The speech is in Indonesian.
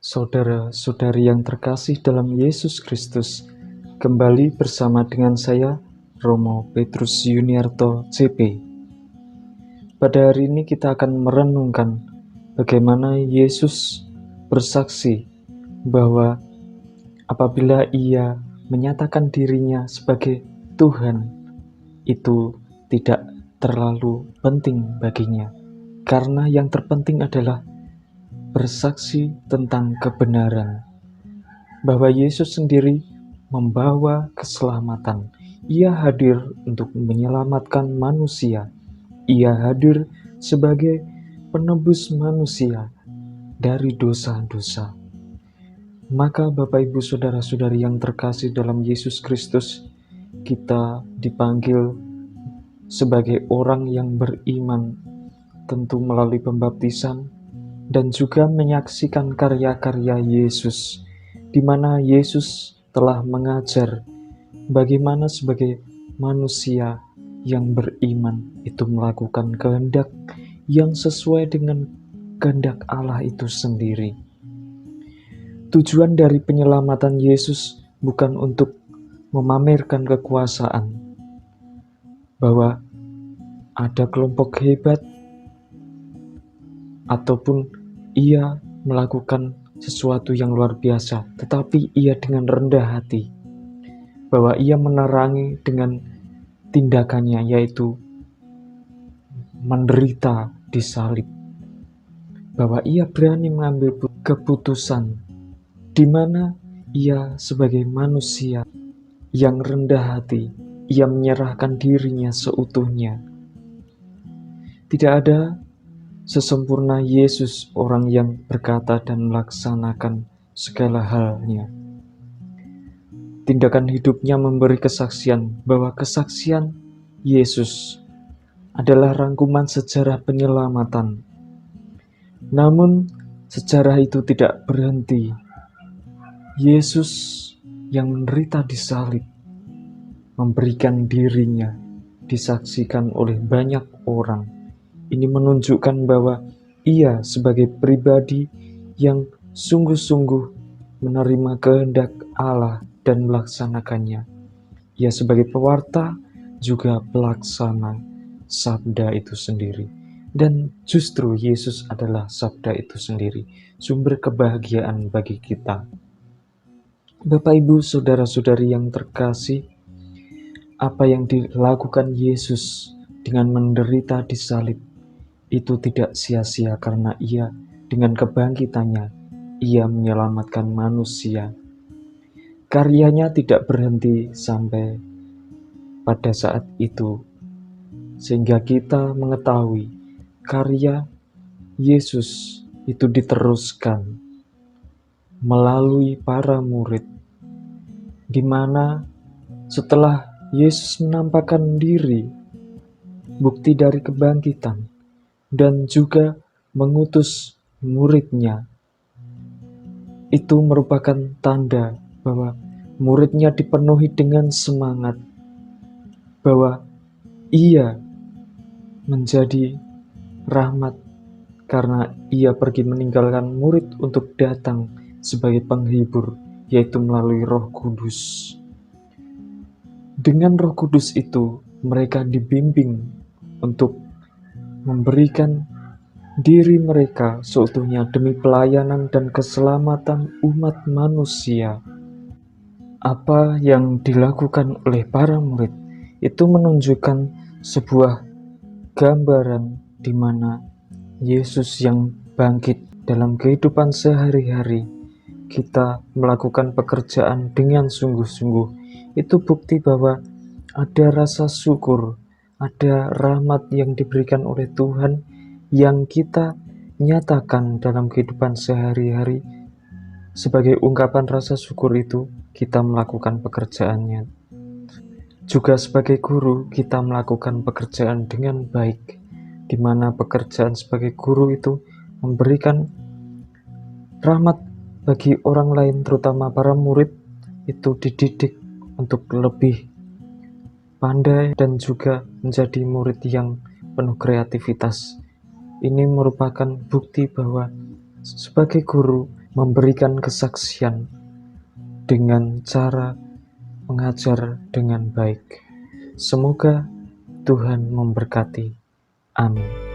Saudara-saudari yang terkasih dalam Yesus Kristus, kembali bersama dengan saya, Romo Petrus Yuniarto, CP. Pada hari ini kita akan merenungkan bagaimana Yesus bersaksi bahwa apabila Ia menyatakan dirinya sebagai Tuhan, itu tidak terlalu penting baginya, karena yang terpenting adalah bersaksi tentang kebenaran, bahwa Yesus sendiri membawa keselamatan. Ia hadir untuk menyelamatkan manusia. Ia hadir sebagai penebus manusia dari dosa-dosa. Maka Bapak Ibu Saudara-saudari yang terkasih dalam Yesus Kristus, kita dipanggil sebagai orang yang beriman, tentu melalui pembaptisan, dan juga menyaksikan karya-karya Yesus, di mana Yesus telah mengajar bagaimana sebagai manusia yang beriman itu melakukan kehendak yang sesuai dengan kehendak Allah itu sendiri. Tujuan dari penyelamatan Yesus bukan untuk memamerkan kekuasaan, bahwa ada kelompok hebat ataupun Ia melakukan sesuatu yang luar biasa, tetapi Ia dengan rendah hati, bahwa Ia menerangi dengan tindakannya, yaitu menderita di salib, bahwa Ia berani mengambil keputusan, di mana Ia sebagai manusia yang rendah hati, Ia menyerahkan dirinya seutuhnya. Tidak ada sesempurna Yesus, orang yang berkata dan melaksanakan segala halnya. Tindakan hidupnya memberi kesaksian bahwa kesaksian Yesus adalah rangkuman sejarah penyelamatan. Namun, sejarah itu tidak berhenti. Yesus yang menderita di salib, memberikan dirinya, disaksikan oleh banyak orang. Ini menunjukkan bahwa Ia sebagai pribadi yang sungguh-sungguh menerima kehendak Allah dan melaksanakannya. Ia sebagai pewarta juga pelaksana sabda itu sendiri. Dan justru Yesus adalah sabda itu sendiri, sumber kebahagiaan bagi kita. Bapak Ibu Saudara-saudari yang terkasih, apa yang dilakukan Yesus dengan menderita di salib itu tidak sia-sia, karena Ia dengan kebangkitannya, Ia menyelamatkan manusia. Karyanya tidak berhenti sampai pada saat itu, sehingga kita mengetahui karya Yesus itu diteruskan melalui para murid, di mana setelah Yesus menampakkan diri, bukti dari kebangkitan, dan juga mengutus muridnya, itu merupakan tanda bahwa muridnya dipenuhi dengan semangat, bahwa Ia menjadi rahmat karena Ia pergi meninggalkan murid untuk datang sebagai penghibur, yaitu melalui Roh Kudus. Dengan Roh Kudus itu, mereka dibimbing untuk memberikan diri mereka seutuhnya demi pelayanan dan keselamatan umat manusia. Apa yang dilakukan oleh para murid itu menunjukkan sebuah gambaran di mana Yesus yang bangkit dalam kehidupan sehari-hari, kita melakukan pekerjaan dengan sungguh-sungguh. Itu bukti bahwa ada rasa syukur, ada rahmat yang diberikan oleh Tuhan yang kita nyatakan dalam kehidupan sehari-hari. Sebagai ungkapan rasa syukur itu, kita melakukan pekerjaannya. Juga sebagai guru, kita melakukan pekerjaan dengan baik, di mana pekerjaan sebagai guru itu memberikan rahmat bagi orang lain, terutama para murid itu dididik untuk lebih pandai dan juga menjadi murid yang penuh kreativitas. Ini merupakan bukti bahwa sebagai guru memberikan kesaksian dengan cara mengajar dengan baik. Semoga Tuhan memberkati. Amin.